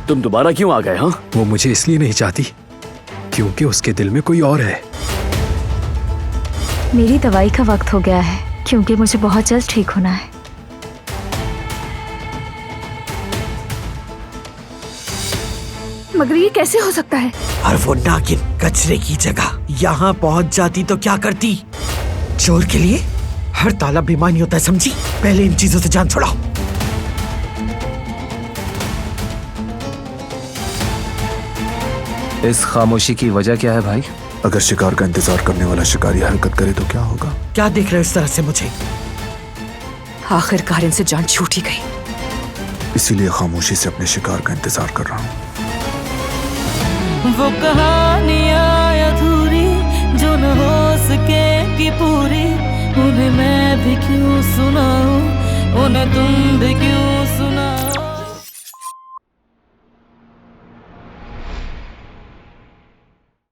तुम दोबारा क्यों आ गए? हाँ, वो मुझे इसलिए नहीं चाहती क्योंकि उसके दिल में कोई और है। मेरी दवाई का वक्त हो गया है क्योंकि मुझे बहुत जल्द ठीक होना है। मगर ये कैसे हो सकता है? और वो नागिन कचरे की जगह यहाँ पहुँच जाती तो क्या करती? चोर के लिए हर ताला बेईमानी होता है, समझी? पहले इन चीजों से जान छुड़ाओ। इस खामोशी की वजह क्या है भाई? अगर शिकार का इंतजार करने वाला शिकारी हरकत करे तो क्या होगा? क्या देख रहे हो इस तरह से मुझे? आखिरकार इनसे जान छूट ही गई। इसीलिए खामोशी से अपने शिकार का इंतजार कर रहा हूँ। वो कहानियाँ अधूरी जो न हो सकेगी पूरी, उन्हें मैं भी क्यों सुनाऊं, उन्हें तुम भी क्यों सुनाओ।